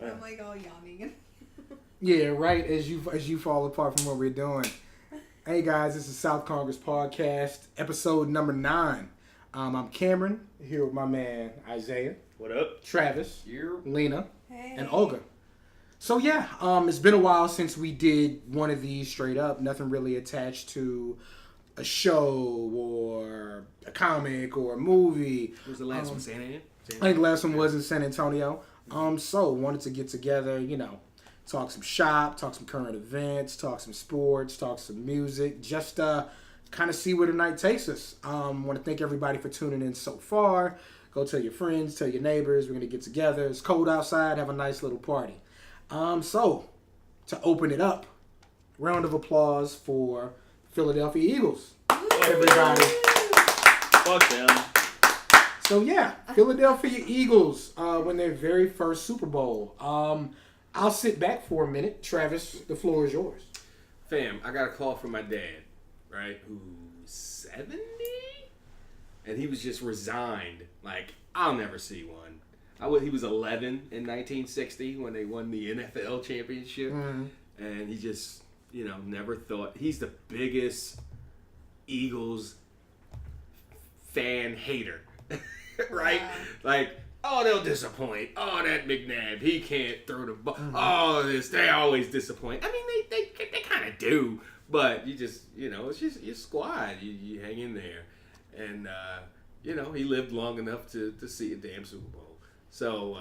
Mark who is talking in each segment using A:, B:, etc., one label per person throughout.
A: I'm like all yawning.
B: Yeah, right. As you fall apart from what we're doing. Hey guys, this is South Kongress Podcast, episode number 9. I'm Cameron, here with my man Isaiah.
C: What up?
B: Travis.
C: You.
B: Lena.
A: Hey.
B: And Olga. So yeah, it's been a while since we did one of these straight up. Nothing really attached to a show or a comic or a movie.
C: What was the last one? San Antonio?
B: I think the last one was in San Antonio. So wanted to get together, talk some shop, talk some current events, talk some sports, talk some music, just kind of see where the night takes us. Want to thank everybody for tuning in so far. Go tell your friends, tell your neighbors. We're going to get together. It's cold outside. Have a nice little party. So, to open it up, round of applause for Philadelphia Eagles. Everybody.
C: Fuck them.
B: So, yeah, Philadelphia Eagles win their very first Super Bowl. I'll sit back for a minute. Travis, the floor is yours.
C: Fam, I got a call from my dad, right, who's 70? And he was just resigned. Like, I'll never see one. He was 11 in 1960 when they won the NFL championship. Mm-hmm. And he just, never thought. He's the biggest Eagles fan hater, right? Wow. Like, oh, they'll disappoint. Oh, that McNabb, he can't throw the ball. Mm-hmm. Oh, they always disappoint. I mean, they kind of do. But you just, it's just your squad. You hang in there. And, he lived long enough to see a damn Super Bowl. So,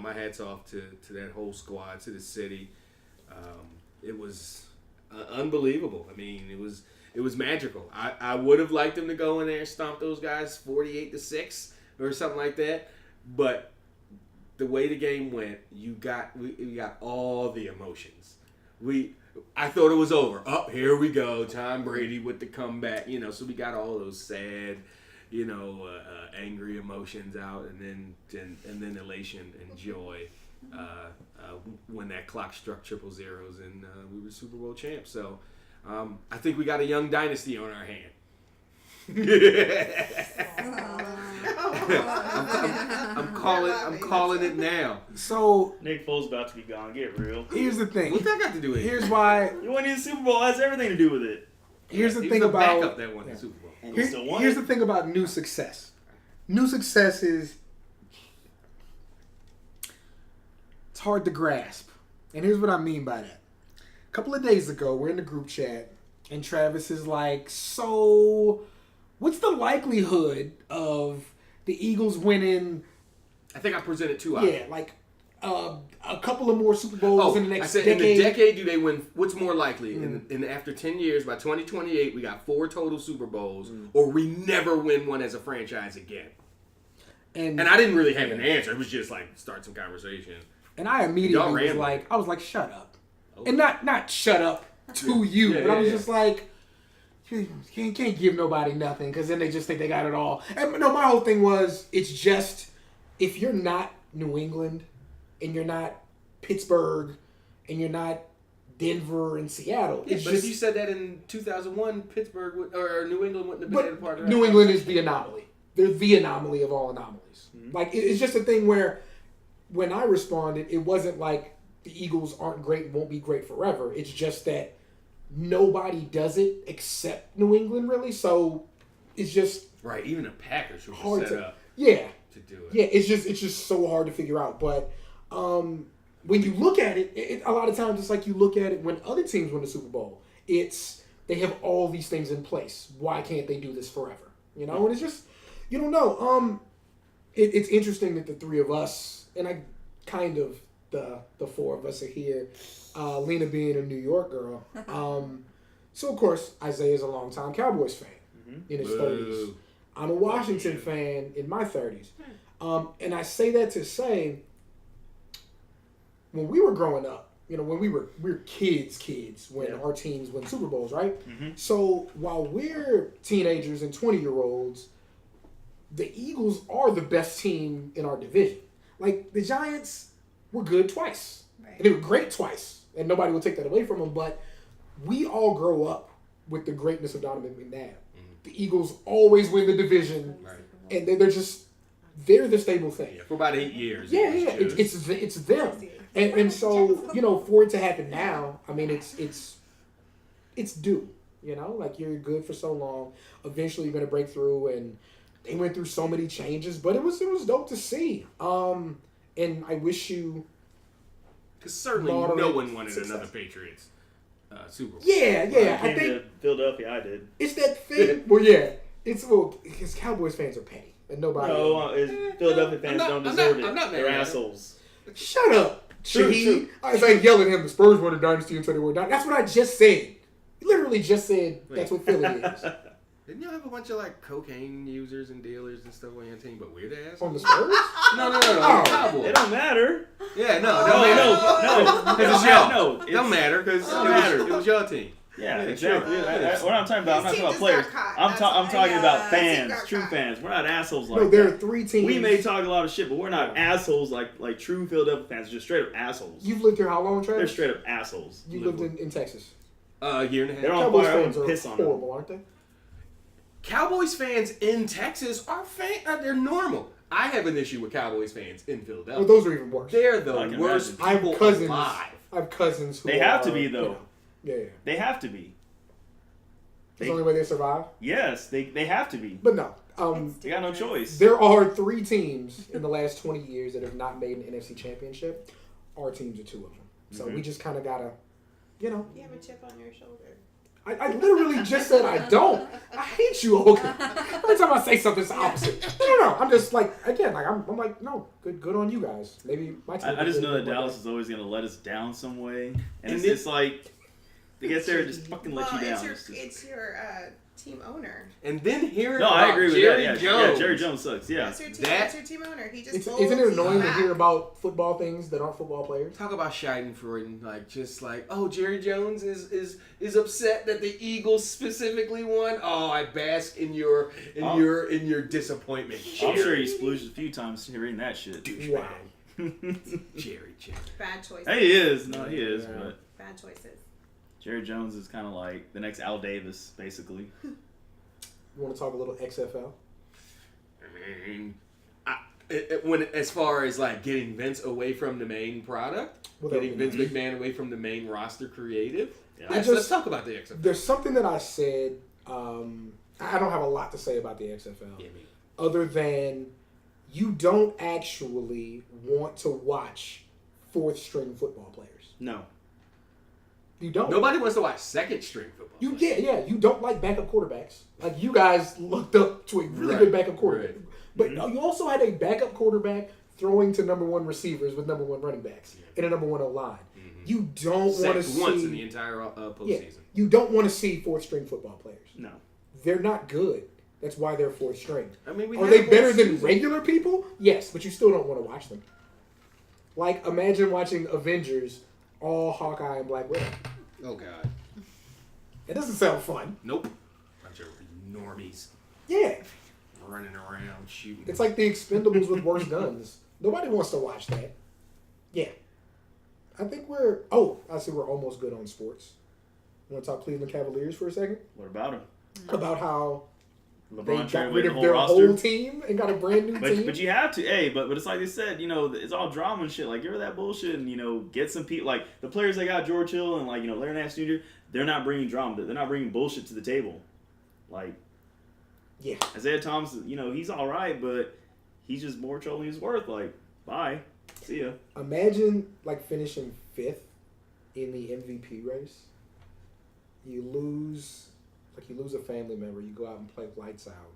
C: my hat's off to that whole squad, to the city. It was unbelievable. I mean, it was magical. I would have liked them to go in there and stomp those guys 48-6 or something like that. But the way the game went, we got all the emotions. I thought it was over. Oh, here we go. Tom Brady with the comeback. So we got all those sad, angry emotions out, and then elation and joy when that clock struck 000 and we were Super Bowl champs. So I think we got a young dynasty on our hand. I'm calling it now.
B: So
D: Nick Foles about to be gone. Get real.
B: Here's the thing.
C: What's that got to do with it?
B: Here's why.
D: You won the Super Bowl. Has everything to do with it.
B: Here's the
C: he
B: thing
C: was
B: about
C: backup that won the Super Bowl.
B: Here's the thing about new success. New success is it's hard to grasp, and here's what I mean by that. A couple of days ago, we're in the group chat, and Travis is like, "So, what's the likelihood of the Eagles winning?"
C: I think I presented 2 options.
B: Yeah, like a couple of more Super Bowls in the next decade.
C: In the decade, do they win? What's more likely? In after 10 years, by 2028, we got 4 total Super Bowls, or we never win one as a franchise again. And I didn't really have an answer. It was just like start some conversation.
B: And I immediately was like, shut up. Oh. And not shut up to you, but I was just like, you can't give nobody nothing, because then they just think they got it all. And no, my whole thing was, it's just, if you're not New England, and you're not Pittsburgh, and you're not Denver and Seattle.
C: Yeah, but if you said that in 2001, Pittsburgh or New England wouldn't have been a part of that.
B: New England is the anomaly. They're the anomaly of all anomalies. Mm-hmm. Like, it's just a thing where when I responded, it wasn't like the Eagles aren't great and won't be great forever. It's just that nobody does it except New England, really. So it's just
C: right. Even the Packers were
B: hard
C: set up.
B: Yeah.
C: To do it.
B: Yeah, it's just so hard to figure out. But when you look at it, a lot of times it's like you look at it when other teams win the Super Bowl. It's they have all these things in place. Why can't they do this forever? And it's just you don't know. It's interesting that the three of us, and I kind of the 4 of us are here. Lena being a New York girl. So of course Isaiah's a longtime Cowboys fan in his 30s. I'm a Washington fan in my 30s. And I say that to say, when we were growing up, when we were kids when our teams win Super Bowls, right? Mm-hmm. So while we're teenagers and 20-year-olds, the Eagles are the best team in our division. Like, the Giants were good twice. Right. And they were great twice. And nobody will take that away from them. But we all grow up with the greatness of Donovan McNabb. Mm-hmm. The Eagles always win the division. Right. And they're just they're the stable thing.
C: Yeah, for about 8 years.
B: Yeah, it's them, and so for it to happen now, I mean, it's due. Like you're good for so long. Eventually, you're gonna break through, and they went through so many changes, but it was dope to see. And I wish you.
C: Because certainly no one wanted
B: success.
C: Another Patriots Super Bowl.
B: Yeah.
D: I think to Philadelphia, I did.
B: It's that thing. Because Cowboys fans are petty, and nobody.
D: No, Philadelphia fans don't deserve it.
C: I'm not
D: They're
C: mad.
D: assholes.
B: Shut up,
D: True.
B: Shaheed. I was like yelling at him. The Spurs were the dynasty until they were not. That's what I just said. You literally just said that's what Philly is.
C: Didn't y'all have a bunch of like cocaine users and dealers and stuff on your team, but weird ass?
B: On the Spurs?
C: No.
B: Oh.
C: Cowboys.
D: It don't matter.
C: Yeah,
D: No.
C: Because it's y'all.
D: No,
C: It don't matter because
D: don't
C: it was your team.
D: Yeah,
C: Yeah,
D: exactly.
C: sure.
D: What I'm talking about, I'm not talking about players. I'm talking about fans, true fans. We're not assholes like
B: No, there
D: that.
B: are 3 teams.
D: We may talk a lot of shit, but we're not assholes like true Philadelphia fans. Just straight up assholes.
B: You've lived here how long, Travis?
D: They're straight up assholes.
B: You lived in Texas.
C: A year and a half.
D: They're on
B: Cowboys
D: fire. I
B: fans
D: would
B: are
D: piss on them.
B: horrible, aren't they?
C: Cowboys fans in Texas are they're normal. I have an issue with Cowboys fans in Philadelphia.
B: Well, those are even worse.
C: They're the
D: I can
C: worst
B: I have
C: people
B: cousins.
C: alive.
B: I have cousins who
D: They have to
B: are,
D: be, though.
B: Yeah.
D: They have to be.
B: It's the only way they survive.
D: Yes, they have to be.
B: But no.
D: They got no choice.
B: There are 3 teams in the last 20 years that have not made an NFC championship. Our teams are 2 of them. So we just kind of got to,
A: You have a chip on your shoulder.
B: I literally just said I don't. I hate you, Hogan. Every time I say something, it's the opposite. No. I'm just like, again, like I'm like, no, good on you guys. Maybe my team.
D: I just know that Dallas is always going to let us down some way. And it's just like, they get there and just fucking let you down.
A: It's your team owner.
C: And then hearing
D: No, I agree with
C: Jerry
D: that.
C: Jones.
D: Yeah, Jerry Jones sucks. Yeah.
A: That's your team owner. He just
B: Isn't it annoying to hear about football things that aren't football players?
C: Talk about Schadenfreude, Jerry Jones is upset that the Eagles specifically won. Oh, I bask in your disappointment.
D: I'm sure
C: Jerry.
D: he splooged a few times hearing that shit.
B: Wow.
C: Jerry.
A: Bad choices.
D: Hey, he is. No, he is.
B: Yeah.
D: But
A: Bad choices.
D: Jerry Jones is kind of like the next Al Davis, basically.
B: You want to talk a little XFL?
C: I mean, when as far as like getting Vince away from the main product, getting Vince McMahon away from the main roster creative.
D: Yeah.
C: Let's talk about the XFL.
B: There's something that I said. I don't have a lot to say about the XFL, other than you don't actually want to watch 4th string football players.
D: No.
B: You don't.
C: Nobody wants to watch second string football.
B: You don't like backup quarterbacks. Like you guys looked up to a really good backup quarterback, but you also had a backup quarterback throwing to number 1 receivers with number 1 running backs and a number 1 line. You don't want to see
C: once in the entire postseason.
B: You don't want to see 4th string football players.
D: No.
B: They're not good. That's why they're 4th string.
C: I mean,
B: are they better than regular people? Yes, but you still don't want to watch them. Like imagine watching Avengers, all Hawkeye and Black Widow.
C: Oh God.
B: It doesn't sound fun.
C: Nope. Bunch of normies
B: Yeah.
C: running around shooting.
B: It's like the Expendables with worse guns. Nobody wants to watch that. Yeah. I think we're almost good on sports. You want to talk Cleveland Cavaliers for a second?
D: What about him?
B: About how they
D: LeBron
B: got
D: traded
B: rid
D: away
B: of
D: the
B: their
D: whole roster.
B: whole team and got a brand new team.
D: But you have to, but it's like they said, it's all drama and shit. Like, give her that bullshit and, get some people. Like, the players they got, George Hill and, Larry Nance Jr., they're not bringing drama. They're not bringing bullshit to the table. Like,
B: yeah.
D: Isaiah Thomas, he's all right, but he's just more trolling his worth. Like, bye. See ya.
B: Imagine, finishing 5th in the MVP race. You lose a family member. You go out and play lights out.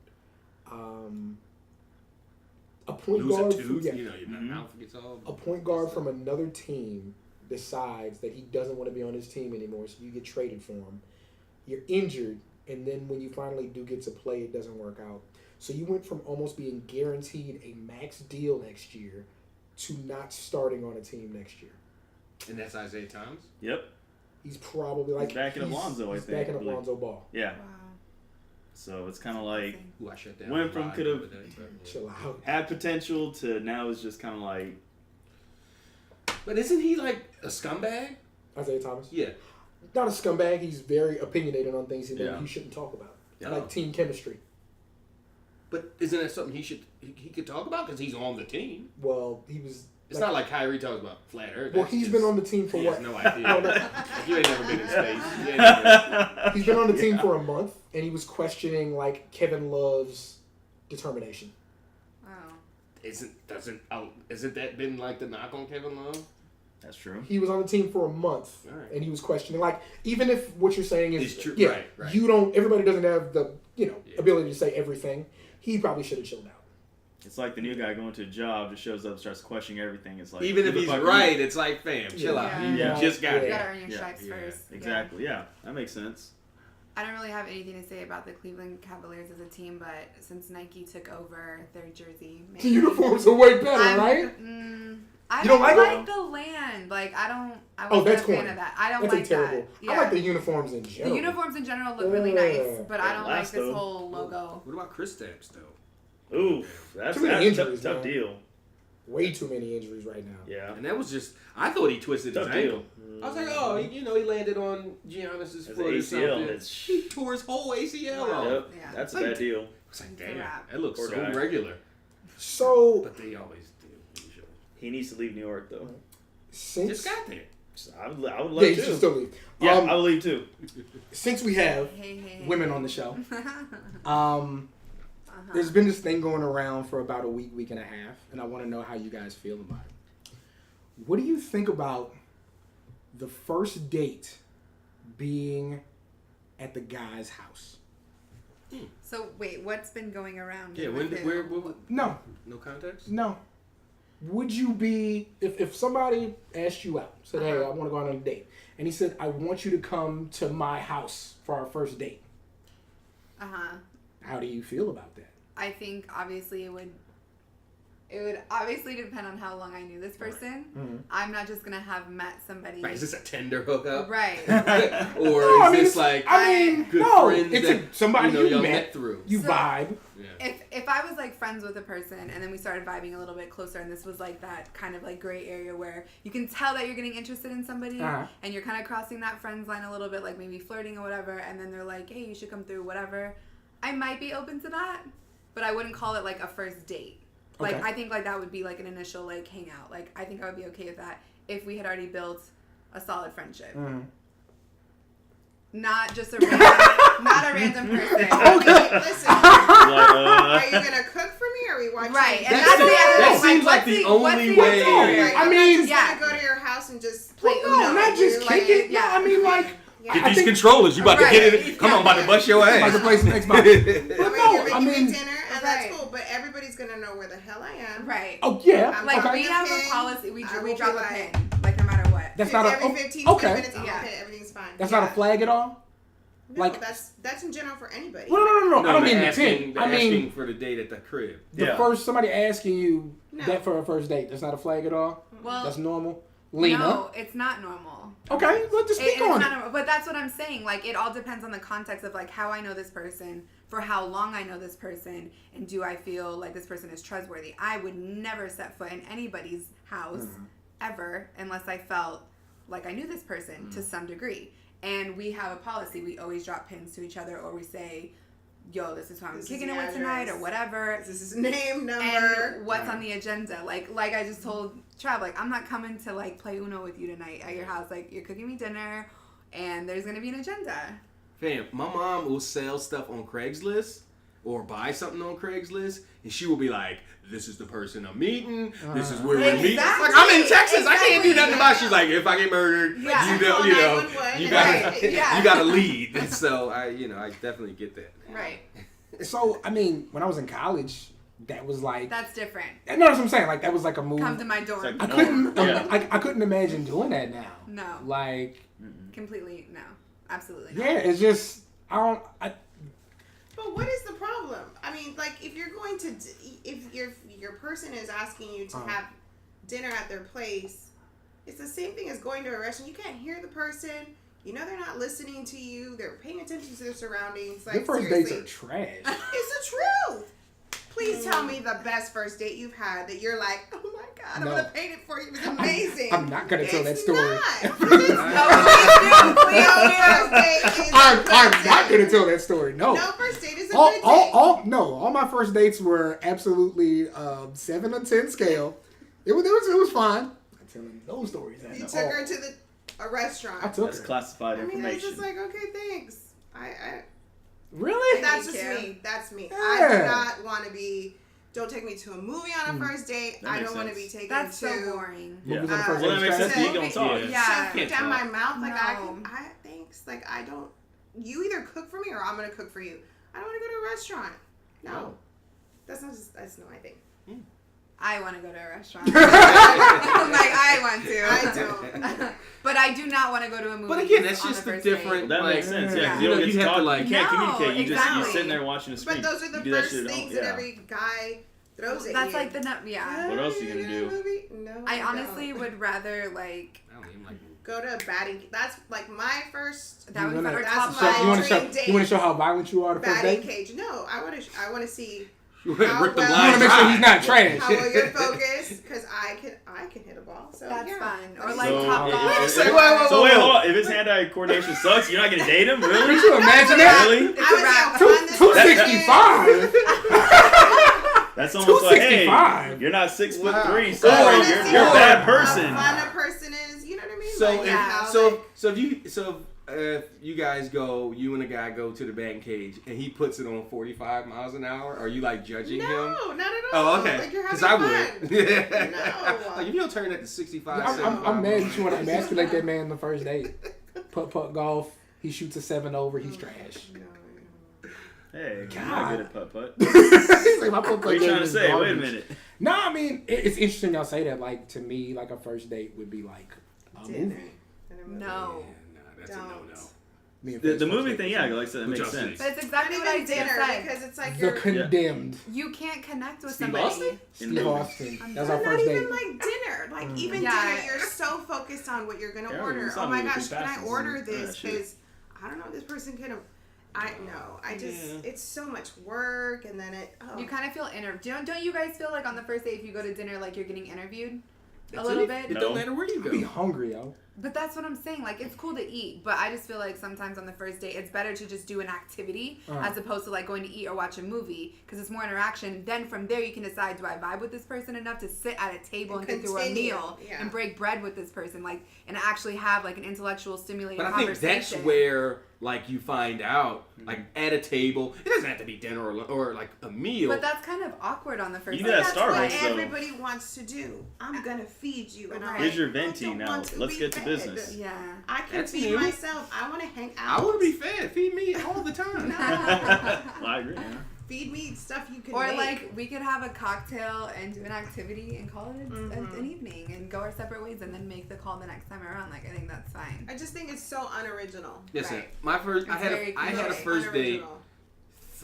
B: A point
C: lose
B: guard,
C: a tooth. Your mouth gets all.
B: A point guard from another team decides that he doesn't want to be on his team anymore, so you get traded for him. You're injured, and then when you finally do get to play, it doesn't work out. So you went from almost being guaranteed a max deal next year to not starting on a team next year.
C: And that's Isaiah Thomas?
D: Yep.
B: He's probably
D: he's backing up Lonzo, I think.
B: He's backing up Lonzo Ball.
D: Yeah.
A: Wow.
D: So it's kind of like
C: Who I shut down.
D: went from could have
B: Chill out.
D: had potential to now is just kind of like.
C: But isn't he like a scumbag?
B: Isaiah Thomas?
C: Yeah.
B: Not a scumbag. He's very opinionated on things he
D: Yeah.
B: shouldn't talk about.
D: Yeah.
B: Like team chemistry.
C: But isn't that something he could talk about because he's on the team?
B: Well, he was.
C: It's not like Kyrie talks about flat Earth.
B: Well, he's been on the team for
C: he
B: what?
C: has no idea. Like, you ain't never been in space.
B: He's been on the team for a month, and he was questioning like Kevin Love's determination.
A: Wow.
C: Isn't that been like the knock on Kevin Love?
D: That's true.
B: He was on the team for a month,
C: Right.
B: and he was questioning like even if what you're saying is
C: It's true.
B: yeah,
C: Right.
B: you don't. Everybody doesn't have the ability to say everything. He probably should have chilled out.
D: It's like the new guy going to a job, just shows up, starts questioning everything. It's like
C: Even if he's right, it's like, fam, chill out.
A: Yeah.
C: You just got
A: You
C: here.
A: gotta earn your
D: Yeah.
A: stripes
C: Yeah.
A: first.
D: Exactly. Yeah, that makes sense.
A: I don't really have anything to say about the Cleveland Cavaliers as a team, but since Nike took over their jersey,
B: The uniforms are way better, right?
A: I
B: You
A: don't
B: don't like
A: like
B: them?
A: the land. Like I
B: Oh,
A: wasn't
B: that's
A: a fan
B: corny.
A: of that. I don't
B: That's
A: like
B: terrible.
A: that. Yeah.
B: I like the uniforms in
A: The
B: general.
A: uniforms in general look really nice, but I
D: They
A: don't like
D: last,
A: this
D: though.
A: whole logo.
C: What about Chris Stamps, though?
D: Oof, that's
B: Too many
D: a
B: injuries,
D: tough
B: man.
D: deal.
B: Way too many injuries right now.
D: Yeah,
C: And that was just, I thought he twisted his
D: tough
C: ankle.
D: deal.
C: I was like, oh, he landed on Giannis's
D: It's
C: foot or
D: an ACL.
C: something.
D: It's
C: He tore his whole ACL
A: Wow.
C: off.
D: Yep,
A: Yeah.
D: that's a
C: Like,
D: bad deal.
C: I was like,
A: It's a
C: damn,
A: wrap.
C: that looks
D: Poor
C: so
D: guy.
C: regular.
B: So
C: But they always do, usually.
D: He needs to leave New York though.
C: Just
B: since
C: got there.
D: I would love
B: yeah, you
D: to.
B: should still leave.
D: Yeah, I would leave too.
B: Since we have
A: Hey.
B: women on the show,
A: Uh-huh.
B: there's been this thing going around for about a week and a half, and I want to know how you guys feel about it. What do you think about the first date being at the guy's house?
A: So wait, what's been going around?
C: Yeah,
A: with
C: when,
A: it?
C: where,
B: No,
C: no context?
B: no. Would you be, if somebody asked you out, said, hey, I want to go out on a date, and he said, I want you to come to my house for our first date. How do you feel about that?
A: I think obviously it would obviously depend on how long I knew this person.
B: Mm-hmm.
A: I'm not just gonna have met somebody.
C: Right, is this a Tinder hookup?
A: Right.
C: Or
B: No,
C: is this like good
B: no,
C: friends
B: it's
C: that
B: somebody
C: y'all
B: you
C: met through?
B: You
A: So-
B: vibe.
C: Yeah.
A: If I was like friends with a person and then we started vibing a little bit closer and this was like that kind of like gray area where you can tell that you're getting interested in somebody
B: Uh-huh.
A: and you're kind of crossing that friends line a little bit, like maybe flirting or whatever, and then they're like, hey, you should come through, whatever. I might be open to that, but I wouldn't call it like a first date. Like,
B: Okay.
A: I think like that would be like an initial like hangout. Like, I think I would be okay with that if we had already built a solid friendship.
B: Mm-hmm.
A: Not just a random, not a random person.
B: Okay.
A: Listen.
E: Are you gonna cook for me? Or are we watching?
A: Right, and
C: That's
A: that's the
C: the-
A: other
C: that
A: thing.
C: seems like the only way.
E: Right,
B: I
E: I'm
B: mean-
E: not just
A: Yeah.
E: gonna go to your house and just
A: Play
E: play
B: No,
E: Uno.
B: not just
E: Like,
B: kick it.
A: yeah.
B: No, I mean like
E: Yeah.
C: Get
B: I
C: these
B: think-
C: controllers. You about to
A: Right.
C: get it. Come on, about to bust your
B: I'm about to
C: ass.
B: play some Xbox.
E: I mean,
B: But
E: you're
B: no,
E: making
B: I
E: me
B: mean,
E: dinner, and
A: Right.
E: that's cool. But everybody's gonna know where the hell I am.
A: Right.
B: oh yeah,
E: I'm
A: Like,
E: Okay.
A: we have a
E: Pin.
A: policy. We
E: I will
A: we
E: be
A: drop a
E: like-
A: pin, like, no matter what.
B: that's not a
E: every 15
B: okay.
E: minutes. I'm
A: Yeah.
E: okay. Everything's fine.
B: That's
E: Yeah.
B: not a flag at all.
E: No,
B: like-
E: that's in general for anybody.
B: Well, no. I don't mean the
C: asking,
B: pin. I mean
C: asking for the date at the crib.
B: the
D: Yeah.
B: first somebody asking you
E: No.
B: that for a first date. That's not a flag at all.
A: Well,
B: That's normal. Lena.
A: no, it's not normal.
B: Okay, well just speak
A: It's
B: on
A: not
B: it.
A: normal. But that's what I'm saying. Like, it all depends on the context of like how I know this person, for how long I know this person, and do I feel like this person is trustworthy. I would never set foot in anybody's house ever unless I felt like I knew this person to some degree. And we have a policy. We always drop pins to each other, or we say, yo, this is who I'm
E: This is
A: kicking
E: the
A: it with tonight, or
E: address.
A: whatever.
E: This is name, number.
A: And what's on the agenda. Like I just told Trav, like, I'm not coming to like play Uno with you tonight at your house. Like, you're cooking me dinner and there's gonna be an agenda.
C: Fam, my mom will sell stuff on Craigslist or buy something on Craigslist, and she will be like, "This is the person I'm meeting. This is where we're meeting."
A: Exactly.
C: Like, I'm in Texas. I can't do
A: Exactly.
C: nothing about it. She's like, "If I get murdered,
A: Yeah.
C: you know,
E: Call
C: you
E: 911.
C: gotta,
A: Right. Yeah.
C: you gotta lead." And so I definitely get that.
A: Right.
B: So I mean, when I was in college, that was like
A: That's different.
B: no, that's what I'm saying. Like that was like a move.
A: Come to my dorm.
D: It's
B: I couldn't.
D: Yeah.
B: I couldn't imagine doing that now.
A: No.
B: Like
A: Completely no. Absolutely not.
B: yeah, it's just I don't.
E: But what is the problem? I mean, like, if you're going to, if your person is asking you to have dinner at their place, it's the same thing as going to a restaurant. You can't hear the person. You know they're not listening to you. They're paying attention to their surroundings. Like,
B: Your first
E: seriously.
B: dates are trash.
E: It's the truth. Please tell me the best first date you've had that you're like, oh my God, I'm
B: No.
E: going to paint it for you. It was amazing.
B: I'm not gonna tell that
E: It's
B: story.
E: not.
A: No, please do. Please
E: No
A: do.
E: first date is a
B: I'm
E: first
B: not
E: date.
B: gonna tell that story. No.
E: No first date is a good date?
B: All my first dates were absolutely 7 or 10 scale. It was fine. I'm telling those stories.
E: You took her to a restaurant.
B: I took
D: That's
B: her.
D: classified
E: I mean,
D: information.
E: it's just like, okay, thanks.
B: Really?
E: That's
A: Thank
E: just
A: you.
E: me. That's me.
B: Yeah.
E: I do not want to be. Don't take me to a movie on a first date.
D: That
E: I
D: makes
E: don't want to be
D: sense.
E: taken
A: That's
E: to.
A: so boring.
D: Yeah.
B: Movies on the first
D: Well, that
B: date
D: makes
B: is
D: sense. You
B: trash.
D: don't talk.
A: Yeah.
E: Shove down my mouth like
A: No.
E: thanks. Like I don't. You either cook for me or I'm gonna cook for you. I don't want to go to a restaurant. No, that's not my thing.
A: I want to go to a restaurant. Like, I want to.
E: I don't.
A: But I do not want to go to a movie.
C: But again, that's
A: on
C: just
A: the
C: the
A: first
C: different.
D: Well, that
C: like,
D: makes sense. Yeah, 'cause
A: Yeah.
D: you don't get
C: You
D: to
C: have
D: talk.
C: to, like-
D: You can't
A: No,
D: communicate. You just
A: exactly.
D: you're sitting there watching the screen.
E: But those are the
D: You do that
E: first
D: shit at home.
E: things
D: Yeah.
E: that every guy throws at
A: That's
E: you.
A: like yeah.
D: What else are you gonna do?
E: Movie? No,
A: I
E: don't.
A: honestly would rather like
C: I don't even like.
E: go to a batting. That's like my first
A: that would be
B: wanna-
A: better.
E: That's
A: Top
E: my
B: You want to
E: dream
B: show?
E: date.
B: You want to show how violent you are the first
E: batting
B: date?
E: cage. No, I want to see
C: You
E: How
C: rip the
E: well-
B: You
C: line
B: want to make sure
C: dry.
B: he's not trash.
E: how well you're focused because I can hit a ball. So
A: That's
E: yeah.
A: fun. Or
E: That's
A: like
D: So,
A: Top
D: if-
A: Golf.
D: if-
B: Say, whoa.
D: So wait, hold on. If his hand-eye coordination sucks, you're not gonna date him, really?
B: Could you imagine that?
D: Really?
A: It's
E: I
A: a
E: would
A: wrap.
E: see how fun this person is.
B: 265.
D: That's almost like, hey,
B: 265.
D: you're not 6'3".
C: Wow.
E: I
D: Sorry,
E: wanna
D: you're
E: see
D: a
E: how
D: bad person.
E: fun a person is. You know what I mean?
C: So
E: Like,
C: if,
E: how,
C: so
E: like,
C: if you guys go, you and a guy go to the batting cage, and he puts it on 45 miles an hour, are you like judging him?
E: no, not at all.
C: Oh, okay.
E: Like you're having
C: Because I
E: fun.
C: would. Yeah.
E: No.
C: Like if you don't turn that to 65,
B: I'm mad that you want to emasculate that man on the first date. Putt golf. He shoots a 7 over. He's trash.
E: No.
D: Hey, you're
B: God.
D: not good at putt-putt.
B: He's like, my putt-putt
D: What are you
B: game
D: trying to
B: is
D: say? Wait a
B: garbage.
D: minute.
B: No, I mean it's interesting y'all say that. Like to me, like a first date would be like a
E: Dinner.
B: movie.
A: No.
C: that's a
E: Don't.
C: no-no.
B: Me and
D: The
B: first
D: movie
B: date.
D: thing, yeah, like I said, it
C: Which
D: makes
C: I'll see.
D: sense.
A: But it's
E: Not
A: exactly what I
E: even
A: just
E: dinner
A: said.
E: because it's like
B: The
E: you're
B: Condemned.
A: You can't connect with
C: Steve
A: somebody.
C: Austin?
B: Steve Austin. That was our
E: not
B: first
E: even
B: date.
E: like dinner. Like even
A: Yeah.
E: dinner, you're so focused on what you're gonna
D: Yeah,
E: order.
D: it's
E: Oh
D: not
E: my
D: really
E: gosh,
D: big
E: can I
D: passions
E: order
D: and
E: this?
D: shit.
E: Because I don't know, this person can. I know. I just
D: Yeah.
E: it's so much work, and then it. Oh.
A: You kind of feel interviewed. Don't you guys feel like on the first date if you go to dinner like you're getting interviewed
C: That's
A: a little
C: it.
A: bit?
C: It
D: No.
C: don't matter where you
B: I'd be
C: go.
B: hungry, yo.
A: But that's what I'm saying. Like, it's cool to eat, but I just feel like sometimes on the first date, it's better to just do an activity as opposed to like going to eat or watch a movie because it's more interaction. Then from there, you can decide, do I vibe with this person enough to sit at a table and get through a
E: Continue,
A: meal
E: yeah.
A: and break bread with this person, like, and actually have like an intellectual, stimulating
C: But I think
A: conversation.
C: that's where, like, you find out, like, at a table. It doesn't have to be dinner or like a meal.
A: But that's kind of awkward on the first
D: You
A: date.
D: do that
E: That's
D: at
E: what
D: Starbucks, though.
E: everybody wants to do. I'm gonna feed you, and I'm
A: Right.
D: Here's your
E: like,
D: venti
E: I don't
D: now.
E: want to
D: Let's
E: be
D: get to
E: fed.
D: business.
A: Yeah.
E: I can
C: That's
E: feed
C: new.
E: myself. I want to hang out.
C: I want to be fed. Feed me all the time.
D: Well, I agree. Yeah.
E: Feed me stuff you can
A: Or
E: make.
A: like we could have a cocktail and do an activity and call it an evening and go our separate ways and then make the call the next time around. Like I think that's fine.
E: I just think it's so unoriginal.
C: Listen,
A: Right.
C: my first, I
A: It's
C: had
A: very
C: a
A: cliche.
C: first date
E: Unoriginal.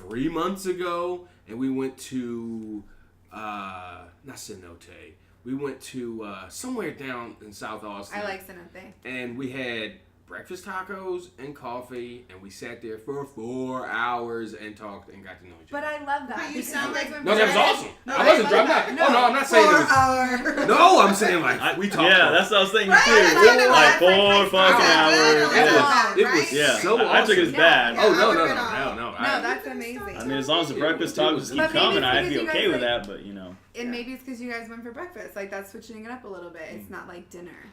C: 3 months ago, and we went to not Cenote. We went to somewhere down in South Austin.
A: I like Cenote.
C: And we had breakfast tacos and coffee, and we sat there for 4 hours and talked and got to know each
A: But
C: other.
A: I love that.
E: But you
A: because
E: sound
A: guys
E: like-
A: went
C: No, that was
A: for-
C: awesome.
A: No,
C: I wasn't.
A: love
C: I'm
A: that.
C: not. Oh no, I'm not saying it was.
E: hours.
C: No, I'm saying like we talked.
D: Yeah,
C: for-
D: that's what I was thinking
E: Right,
D: too.
E: that's what I
D: Like
E: was
D: 4
E: like,
D: fucking
E: I
D: hours.
E: was
C: It
E: good.
C: was, it was
E: Right?
D: Yeah,
C: so
D: I took it as
C: awesome.
D: bad.
E: Yeah.
C: Oh
E: I
C: no,
E: would've
C: no,
E: been
C: no,
E: on.
C: no, no.
A: No, that's amazing.
D: I mean, as long as the breakfast tacos keep
A: But maybe
D: coming,
A: it's
D: I'd
A: because
D: be
A: you
D: okay
A: guys
D: with
A: like-
D: that. But you know,
A: And maybe it's because you guys went for breakfast. Like that's switching it up a little bit. It's not like dinner.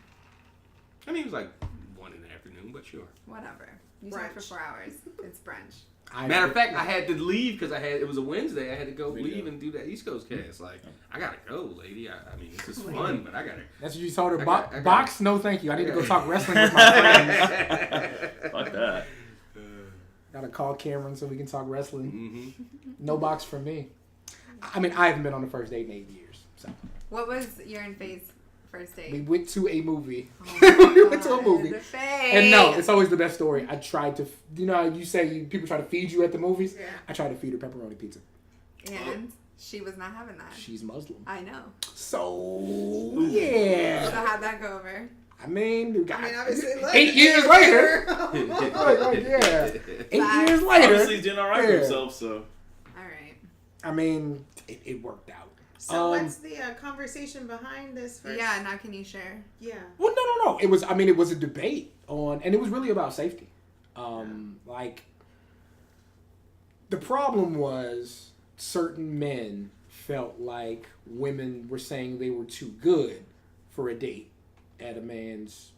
C: I mean, it was like 1 in the afternoon, but sure.
A: Whatever. You talked for
E: Brunch.
A: 4 hours. It's brunch.
C: Matter of fact, I had to leave because it was a Wednesday. I had to go
D: Me
C: leave
D: too.
C: and do that East Coast cast. Like, I gotta go, lady. I mean, this is fun, but I gotta.
B: That's what you told her.
C: I got-
B: Box? No, thank you. I need to go talk wrestling with my friends.
D: fuck that.
B: Gotta call Cameron so we can talk wrestling.
C: Mm-hmm.
B: No box for me. I mean, I haven't been on the first date in 8 years. So
A: What was your and Faye's first date?
B: we went to a movie.
A: Oh
B: We went to a
A: God,
B: movie.
A: the Faye.
B: And no, it's always the best story. I tried to, you know, how you say people try to feed you at the movies.
E: Yeah.
B: I tried to feed her pepperoni pizza.
A: And she was not having that.
B: She's Muslim,
A: I know.
B: so
A: So
B: yeah.
A: how'd that go over?
B: I mean,
E: I mean, obviously, look,
B: 8 years later.
E: later.
B: Like, yeah. 8
A: Bye.
B: years later.
D: Obviously, he's doing all right for
B: Yeah.
D: himself. So
A: All right.
B: I mean, it worked out.
E: So what's the conversation behind this? First?
A: Yeah. Now can you share?
E: Yeah.
B: Well, no. It was. I mean, it was a debate on, and it was really about safety. Like The problem was certain men felt like women were saying they were too good for a date at a man's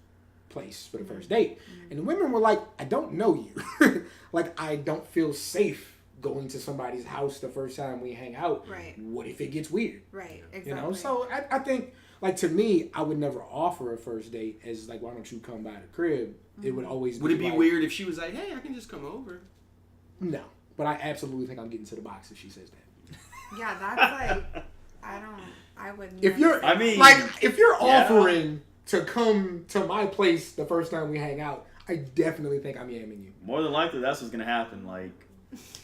B: place for the first date. And the women were like, I don't know you. Like, I don't feel safe going to somebody's house the first time we hang out.
A: Right.
B: What if it gets weird?
A: Right, exactly.
B: You know, so I think, like, to me, I would never offer a first date as, like, why don't you come by the crib? It would always
C: Would it be
B: like,
C: weird if she was like, hey, I can just come over?
B: No. But I absolutely think I'm getting to the box if she says that.
A: Yeah, that's like, I wouldn't.
B: If you're,
D: I mean,
B: if you're offering to come to my place the first time we hang out, I definitely think I'm yamming you.
D: More than likely, that's what's gonna happen. Like,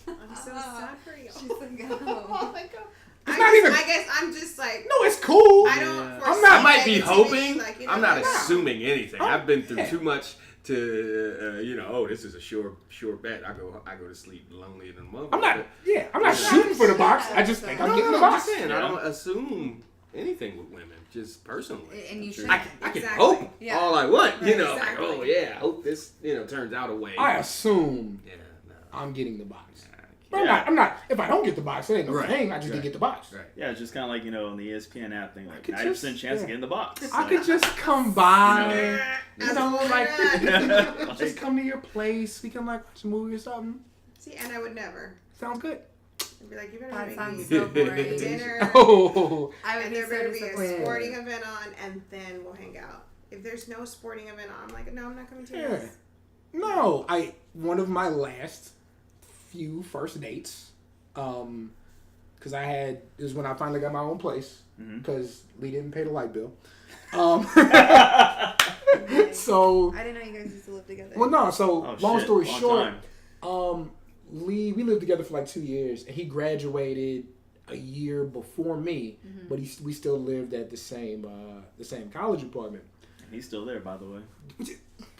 E: I'm so sad for you.
A: She's like,
E: Oh my god.
B: I
E: guess I'm just like.
B: No, it's cool.
E: I don't.
B: I'm not-
C: I might be
E: foresee
C: hoping.
E: negativity, like, you know,
C: I'm not
E: like,
C: assuming anything.
B: Oh,
C: I've been through
B: yeah.
C: too much to, this is a sure bet. I go to sleep lonely in the mother.
B: I'm not shooting for the box. I just think I'm getting the
C: I'm
B: box.
C: just saying, I don't assume anything with women, just personally.
A: And you should.
C: I can
A: Exactly.
C: hope
A: Yeah.
C: all I want,
A: Right,
C: like,
E: exactly.
C: oh yeah, I hope this, turns out a way.
B: I assume
C: Yeah, no.
B: I'm getting the box.
C: I
B: But
D: Yeah.
B: I'm not. If I don't get the box, it ain't no
C: Right.
B: thing. I just
C: Right.
B: didn't get the box.
C: Right.
D: yeah, it's just kind of like, on the ESPN app thing, like
B: could
D: 90%
B: just-
D: chance
B: yeah.
D: of getting the box.
B: I
D: Like,
B: could just come by.
E: As
B: You know,
E: a
B: like
E: woman.
B: just come to your place. We can like watch a movie or something.
E: See, and I would never.
B: Sounds good.
E: I'd be like, you better
A: That
E: make
A: sounds
E: me
A: so boring.
E: dinner.
B: Oh,
A: I would
E: And
A: be
E: there
A: so
E: better be a
A: disappointed.
E: sporting event on, and then we'll hang out. If there's no sporting event on, I'm like, no, I'm not coming to
B: yeah.
E: yours.
B: No, one of my last few first dates, because it was when I finally got my own place, because Lee didn't pay the light bill. So
A: I didn't know you guys used to live together.
B: well, no. So
D: Oh,
B: long
D: shit.
B: story
D: Long
B: short,
D: time.
B: Lee, we lived together for like 2 years, and he graduated a year before me, but we still lived at the same college apartment.
D: He's still there, by the way.
B: Put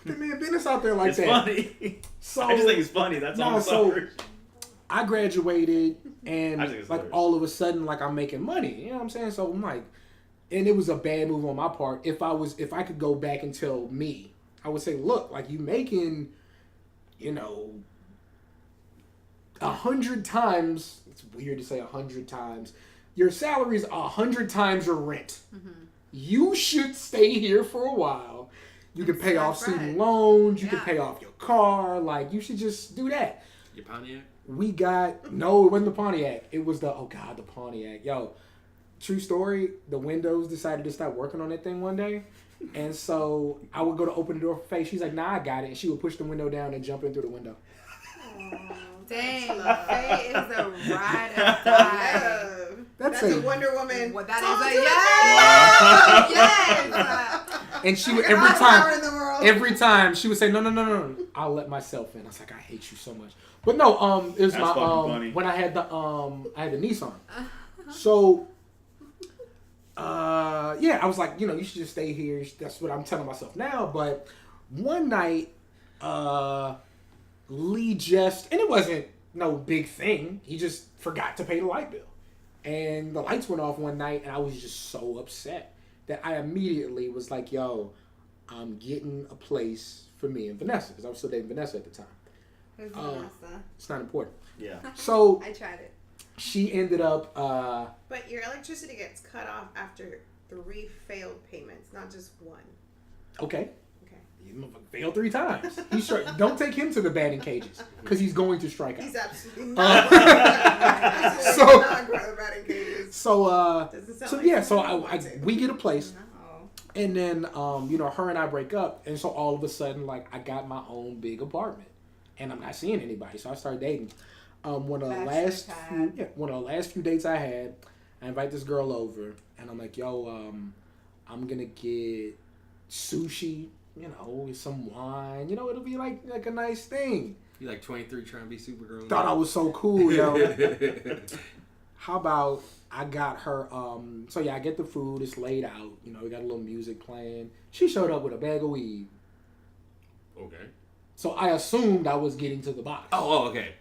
B: that man business out there like
D: It's
B: that.
D: funny.
B: So
D: I just think it's funny. That's all.
B: No,
D: I'm
B: so-
D: sorry.
B: I graduated, and
D: I think it's
B: like
D: hilarious.
B: all of a sudden, like I'm making money. You know what I'm saying? So I'm like, and it was a bad move on my part. If I could go back and tell me, I would say, look, like you making, 100 times. It's weird to say 100 times. Your salary is 100 times your rent. You should stay here for a while. You can pay off student loans. You can
A: Yeah.
B: pay off your car. Like you should just do that.
C: Your Pontiac?
B: We got no, it wasn't the Pontiac. It was the the Pontiac. Yo, true story. The windows decided to stop working on that thing one day, and so I would go to open the door for Faye. She's like, "Nah, I got it," and she would push the window down and jump in through the window.
A: Dang,
E: love.
A: Faye is a ride or die.
E: Love.
B: That's
E: That's
B: a-
E: a Wonder Woman.
A: What that
E: Song
A: is
E: to
A: a
E: the
A: yes, yes.
B: And she would
E: All
B: every
E: the power
B: time,
E: in the world.
B: every time she would say, "No, I'll let myself in." I was like, "I hate you so much." But no, it was
D: That's
B: my
D: fucking funny.
B: when I had the Nissan. So, yeah, I was like, you should just stay here. That's what I'm telling myself now. But one night, Lee and it wasn't no big thing. He just forgot to pay the light bill. And the lights went off one night, and I was just so upset that I immediately was like, yo, I'm getting a place for me and Vanessa, because I was still dating Vanessa at the time.
A: Who's Vanessa?
B: It's not important.
D: Yeah.
B: So
A: I tried it.
B: she ended up,
E: But your electricity gets cut off after 3 failed payments, not just 1.
B: okay,
E: Okay.
B: you failed 3 times. Don't take him to the batting cages, because he's going to strike out.
E: He's absolutely not. Absolutely
B: So-
E: not going to batting cages.
B: So,
E: Doesn't sound
B: so
E: like
B: yeah, so
E: something you want to.
B: we get a place.
A: No.
B: And then, her and I break up, and so all of a sudden, like, I got my own big apartment, and I'm not seeing anybody, so I started dating. One of the last few dates I had, I invite this girl over, and I'm like, yo, I'm gonna get sushi, with some wine, it'll be like a nice thing.
C: You like 23 trying to be super grown?
B: Thought I was so cool, yo. How about I got her, I get the food, it's laid out, we got a little music playing. She showed up with a bag of weed.
C: Okay.
B: So I assumed I was getting to the box.
C: Oh, okay.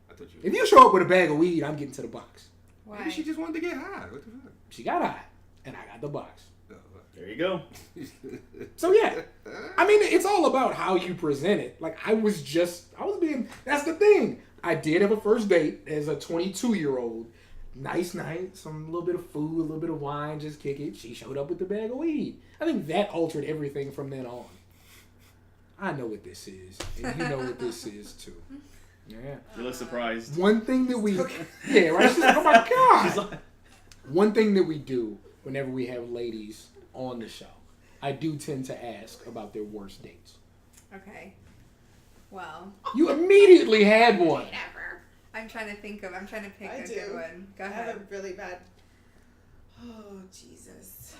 C: I thought you.
B: If you show up with a bag of weed, I'm getting to the box.
A: Why?
C: Maybe she just wanted to get high. What the fuck?
B: She got high, and I got the box.
D: There you go.
B: So yeah, I mean, it's all about how you present it. Like that's the thing. I did have a first date as a 22-year-old. Nice night, some little bit of food, a little bit of wine, just kick it. She showed up with the bag of weed. I think that altered everything from then on. I know what this is, and you know what this is too. Yeah.
D: You look surprised.
B: One thing that we, yeah, right. She's like, oh my god.
D: She's like,
B: One thing that we do whenever we have ladies on the show, I do tend to ask about their worst dates.
A: Okay. Well,
B: You immediately had one.
E: Never.
A: I'm trying to pick
E: I
A: a
E: do.
A: good one. Go
E: I
A: ahead.
E: have a really bad. Oh Jesus.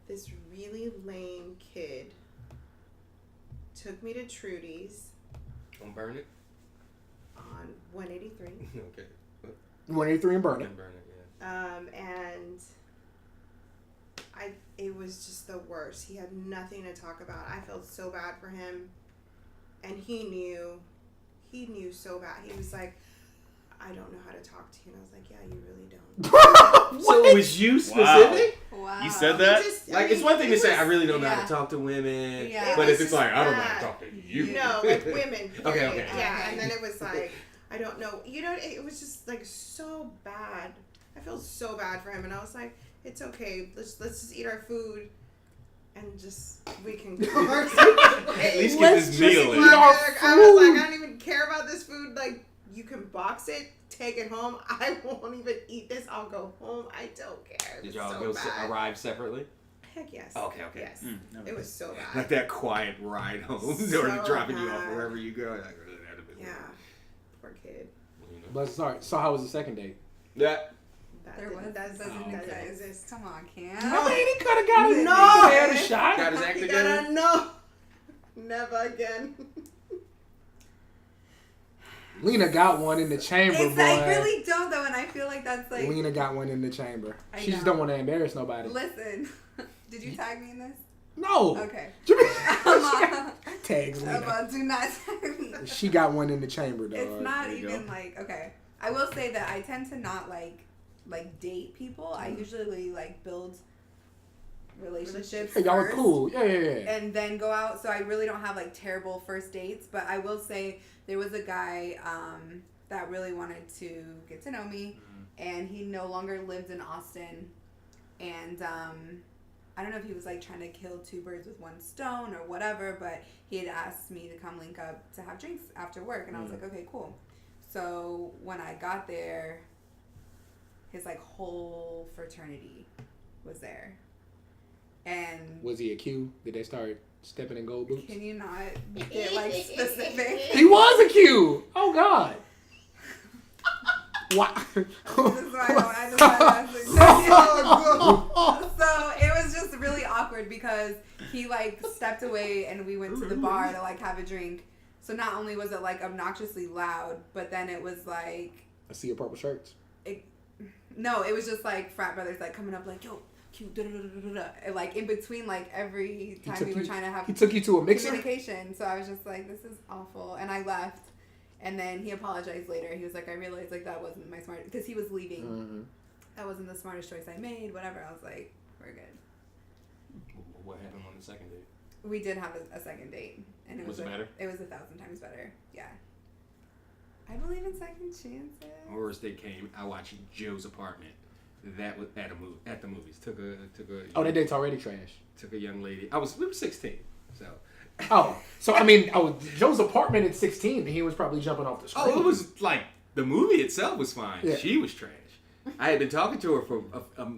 E: This really lame kid took me to Trudy's
C: Don't burn it.
E: on 183.
C: Okay.
B: 183 and burn it.
C: Don't burn it. Yeah.
E: And it was just the worst. He had nothing to talk about. I felt so bad for him, and he knew so bad. He was like, I don't know how to talk to you. And I was like, yeah, you really don't.
C: So it was you specific?
A: Wow.
D: You said that?
C: It's one thing to say I really don't know how
A: Yeah.
C: to talk to women,
A: Yeah.
C: but
E: It
C: if
E: was
C: it's like I don't know
E: just
C: how to talk to you,
E: No, like women.
C: Okay,
E: period.
C: okay.
E: Yeah,
A: Okay.
E: and then it was like, I don't know. You know, it was just like so bad. I felt so bad for him, and I was like, it's okay. Let's just eat our food, and just we can go our separate ways.
C: At least get
B: Let's
C: this
B: just
C: meal
B: eat
C: in.
B: our
E: I was like,
B: food.
E: I don't even care about this food. Like, you can box it, take it home. I won't even eat this. I'll go home. I don't care. It
C: Did
E: was
C: y'all
E: so
C: go
E: bad.
C: arrive separately?
E: Heck yes.
C: Okay.
E: Yes.
D: never
E: It was so bad.
C: Like that quiet ride home,
E: So
C: or dropping you off
E: bad.
C: wherever you go. Like, really, that'd have been
E: Yeah. Poor kid.
C: you know.
B: But sorry. So how was the second date?
C: That
A: There was
E: that doesn't
A: exist.
E: exist.
A: Come on, Cam.
B: I mean, he could have got it.
E: No.
B: He had a shot.
C: got his act
E: You
C: together.
E: gotta know. Never again.
B: Lena got one in the chamber, boy.
A: I really don't though, and I feel like that's like.
B: Lena got one in the chamber.
A: I
B: She just
A: know.
B: don't want to embarrass nobody.
A: Listen, did you tag me in this?
B: No.
A: Okay.
B: Jimmy- Tags Lena.
A: Do not tag me.
B: She got one in the chamber, dog.
A: It's not
D: There you
A: even
D: go.
A: like okay. I will say that I tend to not like date people. I usually like build relationships.
B: Hey, y'all are
A: first.
B: cool. Yeah.
A: And then go out. So I really don't have like terrible first dates, but I will say there was a guy that really wanted to get to know me, and he no longer lived in Austin, and I don't know if he was like trying to kill two birds with one stone or whatever, but he had asked me to come link up to have drinks after work, and I was like, okay, cool. So when I got there, his like whole fraternity was there. And
B: Was he a Q? Did they start stepping in gold boots?
A: can you not get like specific?
B: He was a Q. Oh God. What?
A: This is why I just So it was just really awkward because he like stepped away and we went to the bar to like have a drink. So not only was it like obnoxiously loud, but then it was like
B: I see your purple shirts.
A: no, it was just like frat brothers like coming up like yo. Cute, da, da, da, da, da. And, like in between like every time we were trying to have
B: He took you to a mixer.
A: communication, so I was just like, this is awful, and I left. And then he apologized later. He was like, I realized like that wasn't my smart because he was leaving.
B: Mm-hmm.
A: That wasn't the smartest choice I made. Whatever. I was like, we're good.
C: What happened on the second date?
A: We did have a second date, and it
C: Was
A: was
C: it better?
A: It was 1,000 times better. Yeah. I believe in second chances.
C: My worst date came. I watched Joe's Apartment. That was at the movies. Took a
B: Oh, that date's already trash.
C: took a young lady. We were 16, so.
B: Oh, so I mean, Joe's apartment at 16, and he was probably jumping off the screen.
C: Oh, it was like the movie itself was fine.
B: Yeah.
C: She was trash. I had been talking to her for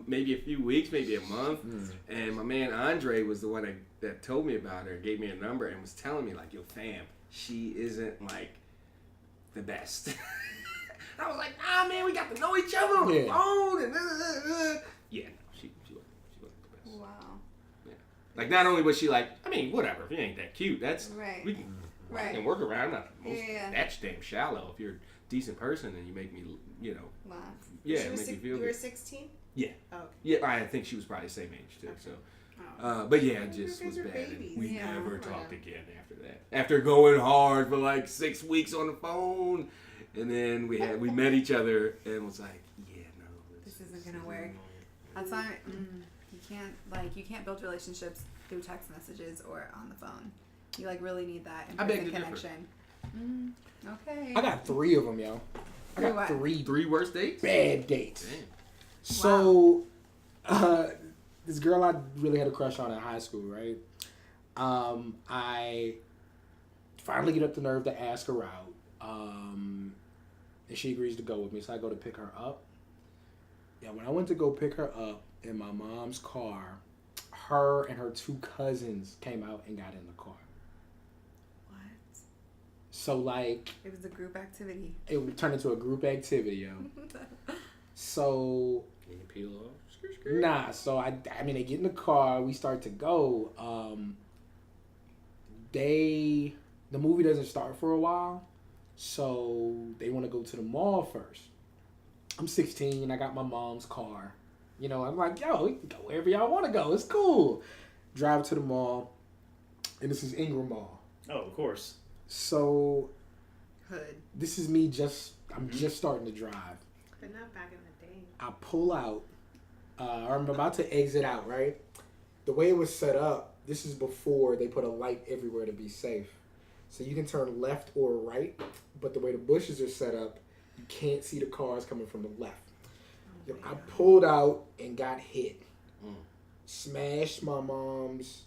C: maybe a few weeks, maybe a month, and my man Andre was the one that told me about her, gave me a number, and was telling me like, "Yo, fam, she isn't like the best." I was like, "Nah, man, we got to know each other on the phone." And yeah, no, she wasn't the best.
A: Wow.
C: Like, not only was she like, I mean, whatever, if you ain't that cute, that's
A: Right.
C: we can
A: Right.
C: work around. I'm not most
A: Yeah.
C: that's damn shallow. If you're a decent person and you make me,
A: Laugh.
C: yeah,
E: She was
C: make me feel
E: you were
C: good.
E: 16?
C: Yeah.
E: Oh, okay.
C: Yeah, I think she was probably the same age too.
E: Okay.
C: So,
A: Oh.
C: but yeah, it
E: You
C: just
E: guys
C: was
E: are
C: bad. And
E: babies.
C: we
A: Yeah.
C: never
E: Yeah.
C: talked again after that. After going hard for like 6 weeks on the phone, and then we met each other and was like, yeah, no,
A: This isn't gonna work. That's why you can't build relationships through text messages or on the phone. You like really need that
C: I beg
A: in-person
C: to differ.
A: connection. Okay.
B: I got 3 of them, yo. I got
A: What?
B: 3
C: worst dates?
B: bad dates.
C: Damn.
B: So, this girl I really had a crush on in high school, right? I finally get up the nerve to ask her out. And she agrees to go with me, so I go to pick her up. Yeah, when I went to go pick her up in my mom's car, her and her 2 cousins came out and got in the car.
A: What?
B: So, like...
A: It was a group activity.
B: It turned into a group activity, yo. So...
C: Can you peel off?
B: Nah, so I mean, they get in the car, we start to go. The movie doesn't start for a while, so they want to go to the mall first. I'm 16, I got my mom's car. You know, I'm like, yo, we can go wherever y'all want to go. It's cool. Drive to the mall, and this is Ingram Mall.
D: Oh, of course.
B: So,
A: Hood.
B: this is me I'm just starting to drive.
E: But not back in the day.
B: I pull out. I'm about to exit out, right? The way it was set up, this is before they put a light everywhere to be safe. So you can turn left or right, but the way the bushes are set up, you can't see the cars coming from the left. I pulled out and got hit. Smashed my mom's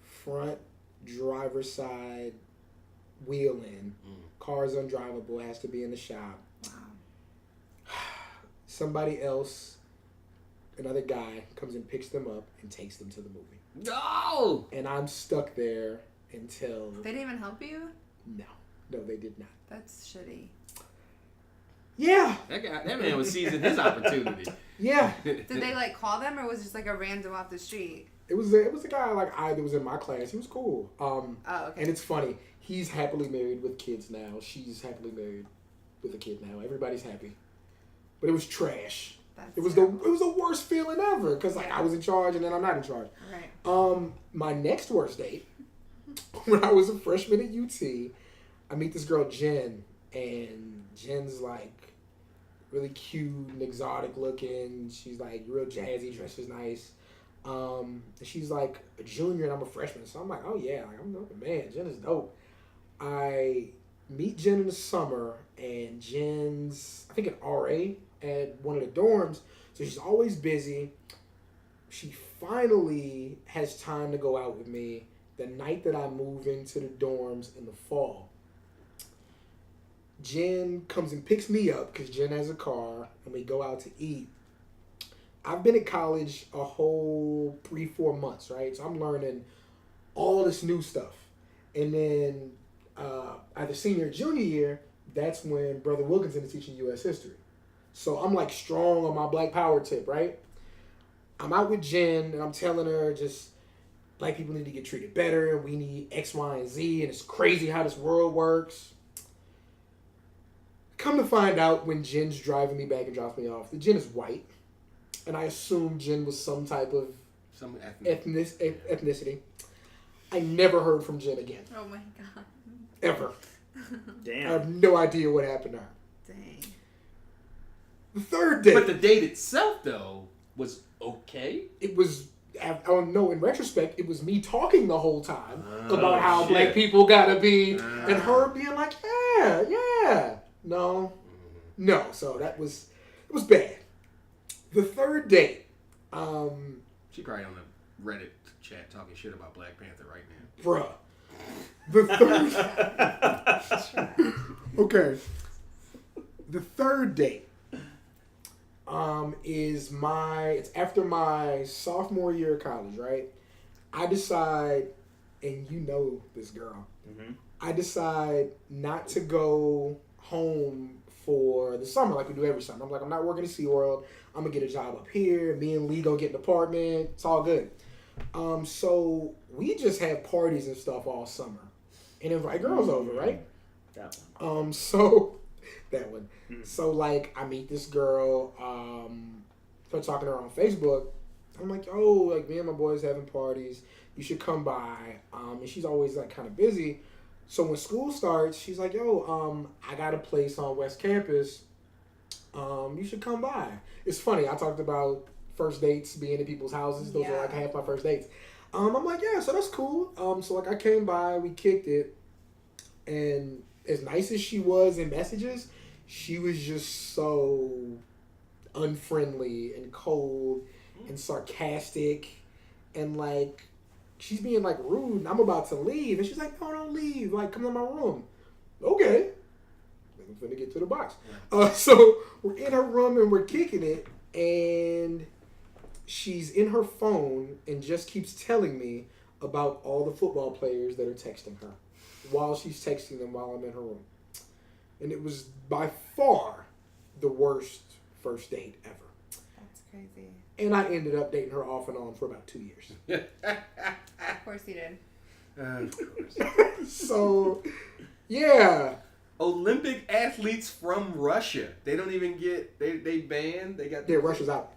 B: front driver's side wheel in. Car's undrivable, has to be in the shop.
A: Wow.
B: Somebody else, another guy, comes and picks them up and takes them to the movie.
C: No!
B: And I'm stuck there until...
A: They didn't even help you?
B: No, they did not.
A: That's shitty.
B: Yeah.
C: That man was seizing his opportunity.
B: Yeah.
A: Did they like call them, or was it just like a random off the street?
B: It was a guy that was in my class. He was cool.
A: Oh, okay.
B: And it's funny. He's happily married with kids now. She's happily married with a kid now. Everybody's happy. But it was trash. It was the worst feeling ever because like I was in charge and then I'm not in charge.
A: Right.
B: My next worst date, when I was a freshman at UT, I meet this girl Jen, and Jen's like really cute and exotic looking. She's like real jazzy, dresses nice. She's like a junior and I'm a freshman, so I'm like, oh yeah, like I'm the man. Jen is dope. I meet Jen in the summer, and Jen's I think an RA at one of the dorms, so she's always busy. She finally has time to go out with me the night that I move into the dorms in the fall. Jen comes and picks me up because Jen has a car, and we go out to eat. I've been at college a whole 3-4 months, right? So I'm learning all this new stuff. And then either senior or junior year, that's when Brother Wilkinson is teaching U.S. history. So I'm like strong on my Black Power tip, right? I'm out with Jen, and I'm telling her just Black people need to get treated better. We need X, Y, and Z, and it's crazy how this world works. Come to find out when Jen's driving me back and drops me off, the Jen is white. And I assumed Jen was some type of ethnicity. I never heard from Jen again.
A: Oh my god.
B: Ever.
D: Damn.
B: I have no idea what happened to her.
A: Dang.
B: The third date.
C: But the date itself, though, was okay.
B: It was, no, in retrospect, it was me talking the whole time about how Black people gotta be, and her being like, yeah. No. So it was bad. The third date.
C: She probably on the Reddit chat talking shit about Black Panther right now.
B: Bruh. The third... Okay. The third date is it's after my sophomore year of college, right? I decide, and you know this girl, I decide not to go home for the summer like we do every summer. I'm like, I'm not working at SeaWorld. I'm going to get a job up here. Me and Lee go get an apartment. It's all good. So we just have parties and stuff all summer and invite girls over, right?
D: That one.
B: That one. So like I meet this girl, start talking to her on Facebook. I'm like, oh, like me and my boys having parties. You should come by. And she's always like kind of busy. So when school starts, she's like, yo, I got a place on West Campus. You should come by. It's funny. I talked about first dates being in people's houses. Those are like half my first dates. I'm like, yeah, so that's cool. So like I came by, we kicked it, and as nice as she was in messages, she was just so unfriendly and cold and sarcastic and like she's being like rude and I'm about to leave and she's like, no, don't leave, like come to my room. Okay, I'm finna get to the box. So we're in her room and we're kicking it and she's in her phone and just keeps telling me about all the football players that are texting her while she's texting them while I'm in her room. And it was by far the worst first date ever.
A: That's crazy.
B: And I ended up dating her off and on for about 2 years.
A: Of course you did.
C: Of course.
B: So, yeah.
C: Olympic athletes from Russia. They don't even get, they banned. They got.
B: Yeah, Russia's out.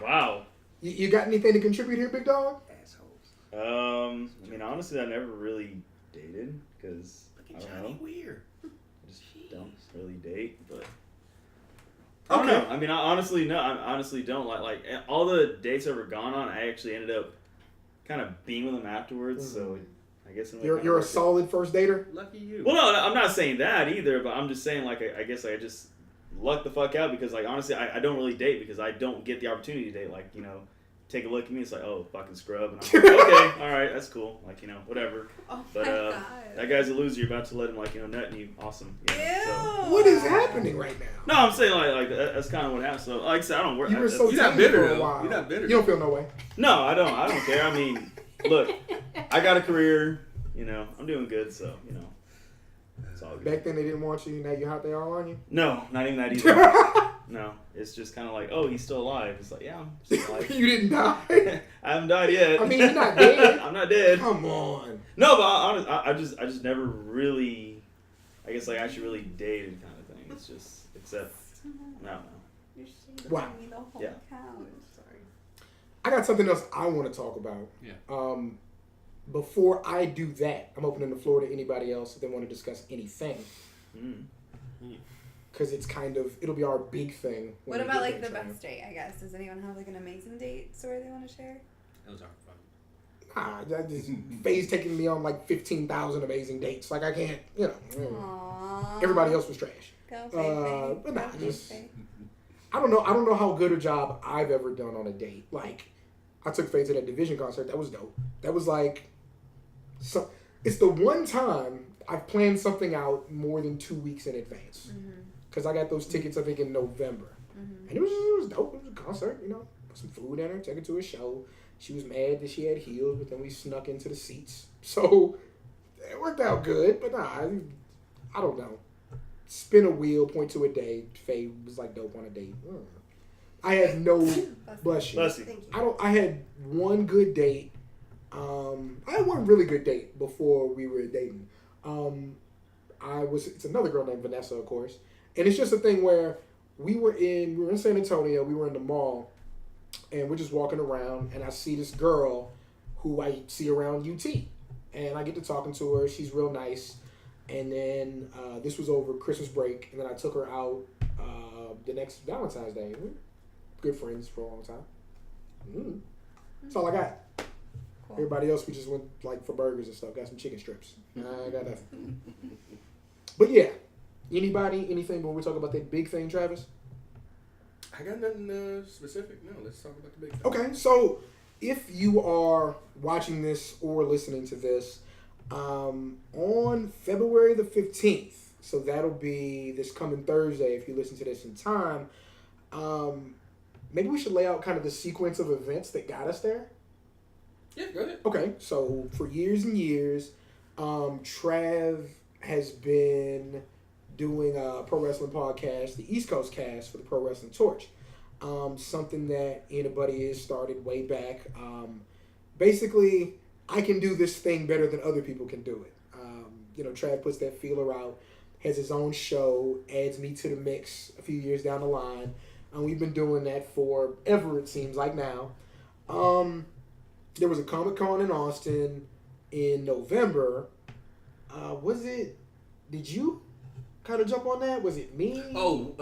D: Wow.
B: You got anything to contribute here, big dog?
C: Assholes.
D: I mean, honestly, I never really dated because I don't know.
C: Weird.
D: I just don't really date, but I don't know. I mean, I honestly don't like all the dates I've ever gone on. I actually ended up kind of being with them afterwards. Mm-hmm. So I guess
B: you're a solid first dater.
C: Lucky you.
D: Well, no, I'm not saying that either. But I'm just saying like I guess I just lucked the fuck out because like honestly I don't really date because I don't get the opportunity to date. Like take a look at me. It's like, oh, fucking scrub. And I'm like, okay, all right, that's cool. Like, whatever.
A: Oh
D: but
A: my God.
D: that guy's a loser. You're about to let him, like, nut in you. Awesome.
A: Ew.
D: So.
B: What is happening right now?
D: No, I'm saying, like that's kind of what happened. So, like I said, I don't work.
B: You were so
C: You're not
B: tame
C: bitter,
B: for a
C: though.
B: while.
C: You're not bitter.
B: You don't feel no way.
D: No, I don't care. I mean, look, I got a career. I'm doing good, so, it's all good.
B: Back then they didn't want you. Now you're out there all on you?
D: No, not even that either. No, it's just kind of like, oh, he's still alive. It's like, yeah, I'm still alive.
B: You didn't die?
D: I haven't died yet.
B: I mean, you're not dead.
D: I'm not dead.
B: Come on.
D: No, but I just never really, I guess, like, actually really dated kind of thing. It's just, except, I don't know.
A: You're shaving
B: Wow.
A: me the whole
D: Yeah.
A: couch. Sorry.
B: I got something else I want to talk about.
C: Yeah.
B: Before I do that, I'm opening the floor to anybody else that want to discuss anything. Because it's it'll be our big thing.
A: What about like the best date, I guess? Does anyone have like an amazing date story they want to share?
C: Those aren't fun.
B: That just Faye's taking me on like 15,000 amazing dates. Like I can't,
A: Aww.
B: Everybody else was trash.
A: Go Faye.
B: But nah,
A: Go
B: just
A: Faye.
B: I don't know how good a job I've ever done on a date. Like I took Faye to that Division concert. That was dope. That was like it's the one time I've planned something out more than 2 weeks in advance. Because I got those tickets, I think, in November. And it was dope. It was a concert, Put some food in her, took her to a show. She was mad that she had heels, but then we snuck into the seats. So it worked out good. But nah, I don't know. Spin a wheel, point to a day. Faye was like dope on a date. I had no... Bless you.
E: Thank you.
B: I had one good date. I had one really good date before we were dating. It's another girl named Vanessa, of course. And it's just a thing where we were in San Antonio, we were in the mall, and we're just walking around, and I see this girl who I see around UT. And I get to talking to her. She's real nice. And then this was over Christmas break, and then I took her out the next Valentine's Day. We're good friends for a long time. That's all I got.
A: Cool.
B: Everybody else, we just went like for burgers and stuff. Got some chicken strips. I got nothing. But yeah, anything when we talk about that big thing, Travis?
C: I got nothing specific. No, let's talk about the big thing.
B: Okay, so if you are watching this or listening to this on February the 15th, so that'll be this coming Thursday if you listen to this in time, maybe we should lay out kind of the sequence of events that got us there.
C: Yeah, go ahead.
B: Okay, so for years and years, Trav has been doing a pro wrestling podcast, the East Coast Cast for the Pro Wrestling Torch. Something that anybody has started way back. Basically, I can do this thing better than other people can do it. Trav puts that feeler out, has his own show, adds me to the mix a few years down the line. And we've been doing that forever, it seems like now. There was a Comic-Con in Austin in November. Did you kind of jump on that? Was it me?
C: Oh,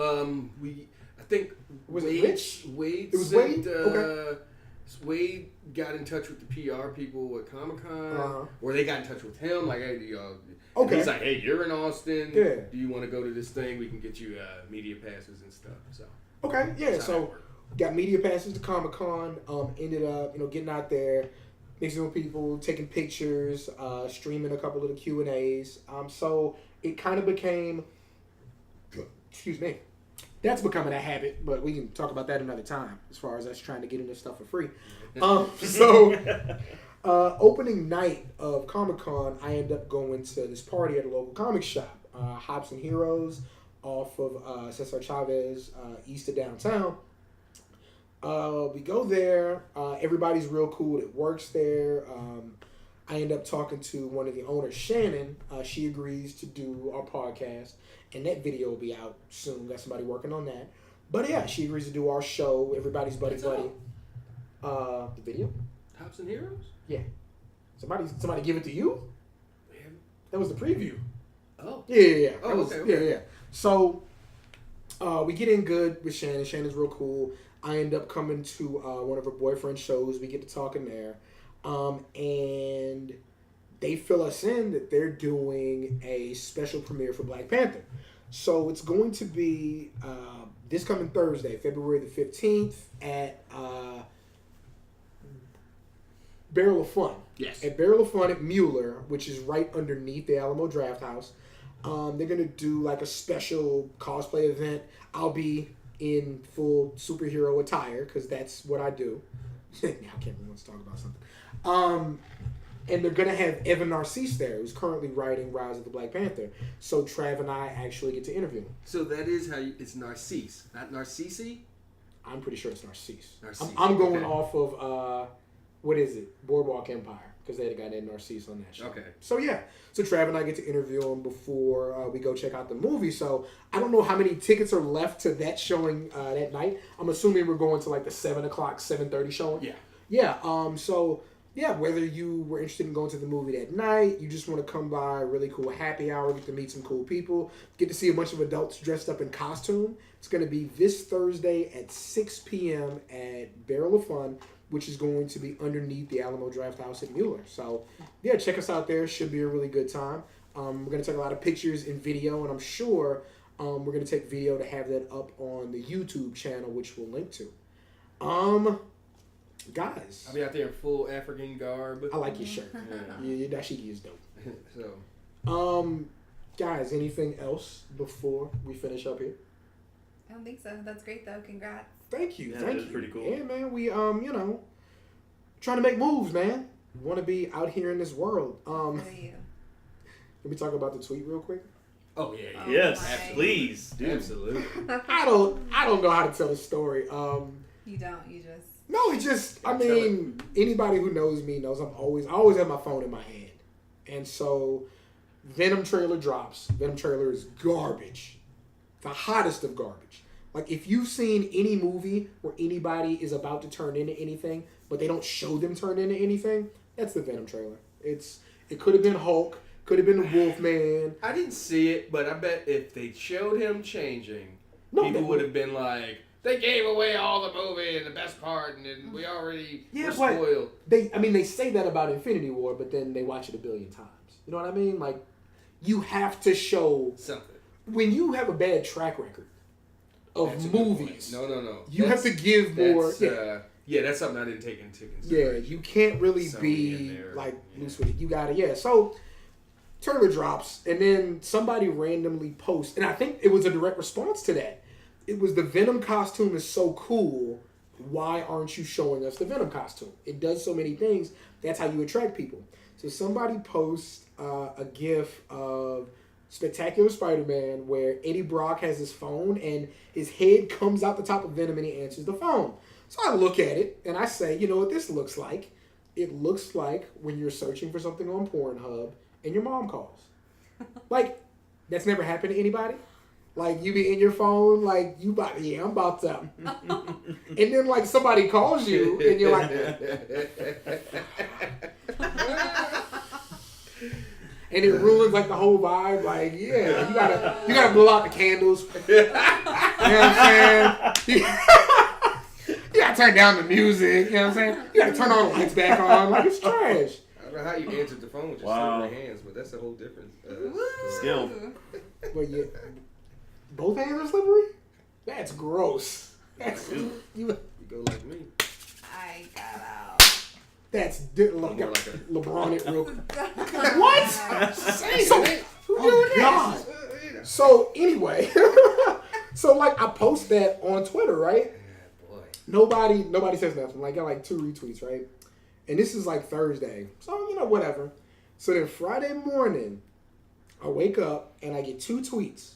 C: I think
B: Was
C: Wade,
B: it Rich?
C: Wade
B: It was
C: sent,
B: Wade? Okay.
C: Wade got in touch with the PR people at Comic-Con,
B: Uh-huh.
C: or they got in touch with him, like, hey,
B: Okay.
C: he's like, hey, you're in Austin.
B: Yeah.
C: Do you want to go to this thing? We can get you media passes and stuff. So.
B: Okay, yeah.
C: That's how that
B: So
C: worked.
B: got media passes to Comic-Con. Ended up, getting out there, mixing with people, taking pictures, streaming a couple of the Q&As. So it kind of became, excuse me, that's becoming a habit, but we can talk about that another time as far as us trying to get into stuff for free. Opening night of Comic-Con, I ended up going to this party at a local comic shop, Hops and Heroes, off of Cesar Chavez, east of downtown. We go there. Everybody's real cool that works there. I end up talking to one of the owners, Shannon. She agrees to do our podcast, and that video will be out soon. Got somebody working on that. But yeah, she agrees to do our show, Everybody's Buddy Buddy. The video?
C: Hops and Heroes?
B: Yeah. Somebody give it to you? That was the preview.
C: Oh.
B: Yeah.
C: Oh, okay.
B: Yeah. So we get in good with Shannon. Shannon's real cool. I end up coming to one of her boyfriend's shows. We get to talking there. And they fill us in that they're doing a special premiere for Black Panther. So it's going to be this coming Thursday, February the 15th at Barrel of Fun.
C: Yes.
B: At Barrel of Fun at Mueller, which is right underneath the Alamo Draft House. They're going to do like a special cosplay event. I'll be in full superhero attire because that's what I do. Now Cameron wants to talk about something. And they're going to have Evan Narcisse there, who's currently writing Rise of the Black Panther. So Trav and I actually get to interview him.
C: So that is how it's Narcisse, not Narcissi?
B: I'm pretty sure it's Narcisse.
C: Narcisse,
B: I'm going
C: okay.
B: off of, what is it? Boardwalk Empire. Because they had a guy named Narcisse on that show.
C: Okay.
B: So yeah. So Trav and I get to interview him before we go check out the movie. So I don't know how many tickets are left to that showing that night. I'm assuming we're going to like the 7 o'clock, 7:30 showing.
C: Yeah.
B: Yeah. So yeah, whether you were interested in going to the movie that night, you just want to come by a really cool happy hour, get to meet some cool people, get to see a bunch of adults dressed up in costume. It's going to be this Thursday at 6 p.m. at Barrel of Fun, which is going to be underneath the Alamo Draft House at Mueller. So, yeah, check us out there. Should be a really good time. We're going to take a lot of pictures and video, and I'm sure we're going to take video to have that up on the YouTube channel, which we'll link to. Guys.
C: I'll be out there in full African garb.
B: I like your shirt.
C: Yeah.
B: Your dashiki is dope.
C: So.
B: Guys, anything else before we finish up here?
A: I don't think so. That's great though. Congrats.
B: Thank you.
D: Yeah,
B: Thank
D: that's
B: you.
D: pretty cool.
B: Yeah, man. We trying to make moves, man. We want to be out here in this world.
A: Good for you.
B: Let me talk about the tweet real quick.
C: Oh yeah.
A: Oh,
D: Yes,
A: my.
D: please, dude.
C: Absolutely.
B: I don't know how to tell the story.
A: You don't. You just.
B: No, it just. I mean, anybody who knows me knows I always have my phone in my hand, and so Venom trailer drops. Venom trailer is garbage, the hottest of garbage. Like if you've seen any movie where anybody is about to turn into anything, but they don't show them turn into anything, that's the Venom trailer. It could have been Hulk, could have been the Wolfman.
C: I didn't see it, but I bet if they showed him changing, people would have been like, they gave away all the movie and the best part, and then we already were spoiled.
B: They say that about Infinity War, but then they watch it a billion times. You know what I mean? Like, you have to show
C: Something.
B: When you have a bad track record of
C: That's a good
B: movies.
C: point. No.
B: You have to give more.
C: That's something I didn't take into
B: Yeah,
C: consideration.
B: you can't really
C: Sony
B: be
C: in there,
B: like
C: yeah.
B: loose with it. You gotta, yeah. So trailer drops, and then somebody randomly posts, and I think it was a direct response to that. It was the Venom costume is so cool. Why aren't you showing us the Venom costume? It does so many things. That's how you attract people. So somebody posts a GIF of Spectacular Spider-Man where Eddie Brock has his phone and his head comes out the top of Venom and he answers the phone. So I look at it and I say, you know what this looks like? It looks like when you're searching for something on Pornhub and your mom calls. Like, that's never happened to anybody? Like, you be in your phone, like, I'm about to. And then, like, somebody calls you, and you're like, and it ruins, like, the whole vibe. Like, yeah, you gotta blow out the candles. You know what I'm saying? You gotta gotta turn down the music. You know what I'm saying? You gotta turn all the lights back on. Like, it's trash.
C: I don't know how you answered the phone with just sitting in your hands, but that's a whole different
D: skill.
B: But yeah, both hands are slippery? That's gross. That's
C: You go like me.
A: I got out.
B: That's
C: More like a
B: LeBron it real quick.
A: What?
B: Oh God. So anyway, so like I post that on Twitter, right?
C: boy.
B: Nobody says nothing. Like I got like 2 retweets, right? And this is like Thursday, so whatever. So then Friday morning, I wake up and I get 2 tweets.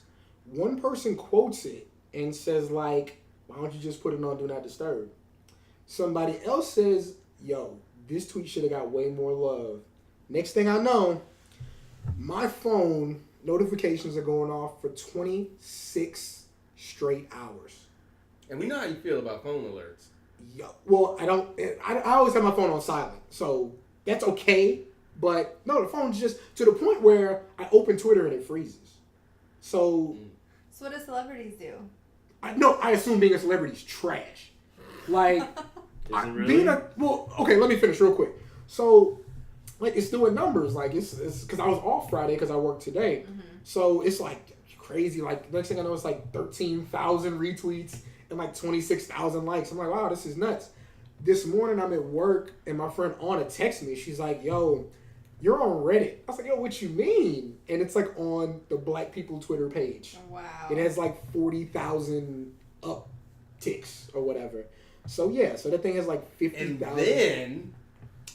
B: One person quotes it and says like, "Why don't you just put it on Do Not Disturb?" Somebody else says, "Yo, this tweet should have got way more love." Next thing I know, my phone notifications are going off for 26 straight hours.
C: And we know how you feel about phone alerts.
B: Yo, well, I always have my phone on silent, so that's okay. But no, the phone's just to the point where I open Twitter and it freezes. So
A: what do celebrities do?
B: I assume being a celebrity is trash. Like,
D: Really?
B: Okay, let me finish real quick. So, like, it's doing numbers. Like, it's because I was off Friday because I worked today. Mm-hmm. So it's like crazy. Like, next thing I know, it's like 13,000 retweets and like 26,000 likes. I'm like, wow, this is nuts. This morning I'm at work and my friend Anna texts me. She's like, yo, you're on Reddit. I was like, yo, what you mean? And it's like on the Black People Twitter page.
A: Wow.
B: It has like 40,000 upticks or whatever. So yeah, so that thing has like 50,000.
C: And then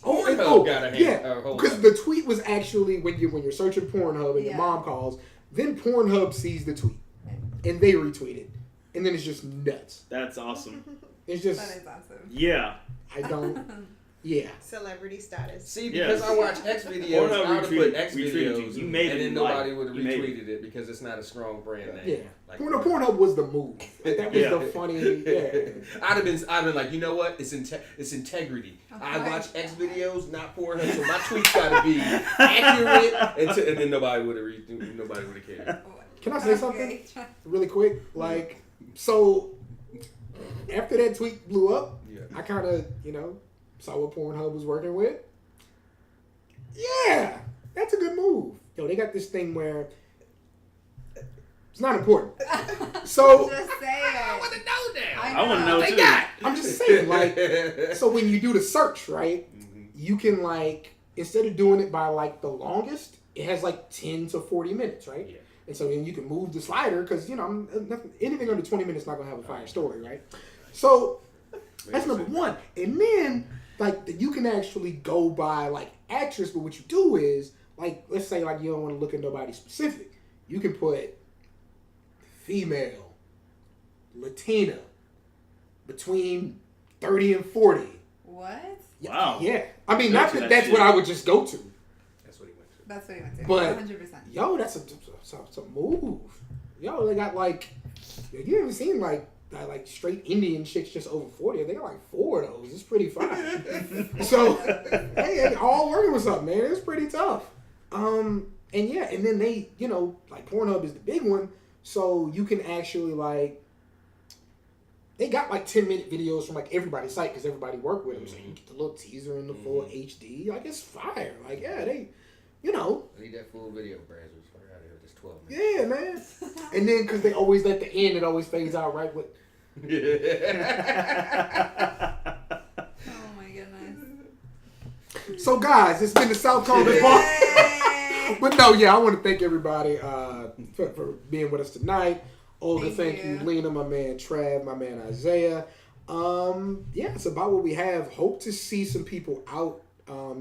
B: Pornhub
C: got a hand.
B: Yeah, because the tweet was actually when you're searching Pornhub and your mom calls, then Pornhub sees the tweet and they retweet it, and then it's just nuts.
D: That's awesome.
B: It's just
A: That is awesome.
D: Yeah.
B: I don't. Yeah.
E: Celebrity status.
C: See, because I watch X videos,
D: Pornhub
C: I would put X
D: retweeted
C: videos,
D: you made
C: and
D: it
C: then
D: like-
C: nobody would have
D: you made
C: retweeted it because it's not a strong brand name.
B: Yeah.
C: Like,
B: Pornhub was the move. Like, that was
D: Yeah.
B: the funny. Yeah.
C: I'd have been like, you know what? It's integrity. I watch X videos, not Pornhub, so my tweets gotta be accurate, and then nobody would have cared.
B: Can I say something really quick? Like, so after that tweet blew up, I kind of saw what Pornhub was working with. Yeah, that's a good move. Yo, they got this thing where it's not important. So
A: Just say it.
C: I want to know that.
D: I want to know too.
B: I'm just saying, like, so when you do the search, right, you can like instead of doing it by like the longest, it has like 10 to 40 minutes, right?
C: Yeah.
B: And so then you can move the slider because anything under 20 minutes is not gonna have a fire story, right? So that's number one. And then like you can actually go by like actress, but what you do is like let's say like you don't want to look at nobody specific, you can put female, Latina, between 30 and 40.
A: What?
D: Wow.
B: Yeah. I mean, not that that's what I would just go to.
C: That's what he went to.
A: That's what he went to.
B: But
A: 100%.
B: yo, that's a move. Yo, they got like you haven't seen like straight Indian chicks just over 40. They got like 4 of those. It's pretty fine. So hey, all working with something, man. It's pretty tough. And yeah, and then they, like Pornhub is the big one, so you can actually like they got like 10-minute videos from like everybody's site because everybody worked with them. So you get the little teaser in the full HD. Like it's fire. Like yeah, they,
C: I need that full video, Brad. We start out here with this 12 minutes.
B: yeah, man. And then because they always at the end, it always fades out right with.
A: Oh my goodness.
B: So guys, it's been the South Kongress Podcast. But no, yeah, I want to thank everybody for being with us tonight. Olga, thank you. Lena, my man Trav, my man Isaiah. Yeah, it's about what we have. Hope to see some people out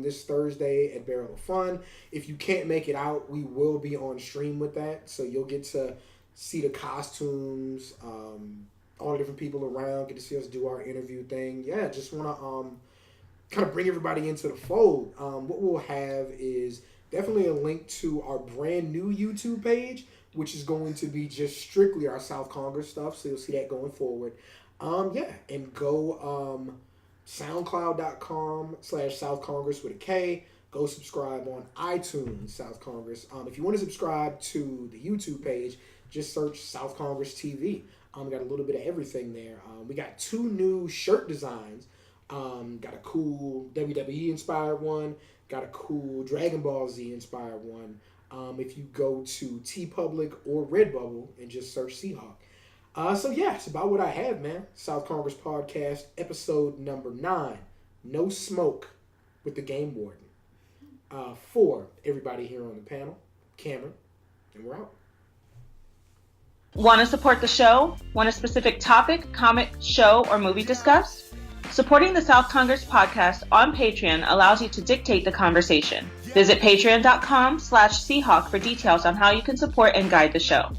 B: this Thursday at Barrel of Fun. If you can't make it out, we will be on stream with that. So you'll get to see the costumes, all the different people around, get to see us do our interview thing. Yeah, just want to kind of bring everybody into the fold. What we'll have is definitely a link to our brand new YouTube page, which is going to be just strictly our South Kongress stuff. So you'll see that going forward. Yeah, and go SoundCloud.com/South Kongress with a K. Go subscribe on iTunes, South Kongress. If you want to subscribe to the YouTube page, just search South Kongress TV. We got a little bit of everything there. We got 2 new shirt designs. Got a cool WWE inspired one. Got a cool Dragon Ball Z inspired one. If you go to TeePublic or Redbubble and just search Seahawk. So yeah, it's about what I have, man. South Kongress Podcast, episode number 9. No smoke with the Game Warden. For everybody here on the panel, Cameron, and we're out.
F: Want to support the show? Want a specific topic, comic, show, or movie discussed? Supporting the South Kongress Podcast on Patreon allows you to dictate the conversation. Visit patreon.com/Seahawk for details on how you can support and guide the show.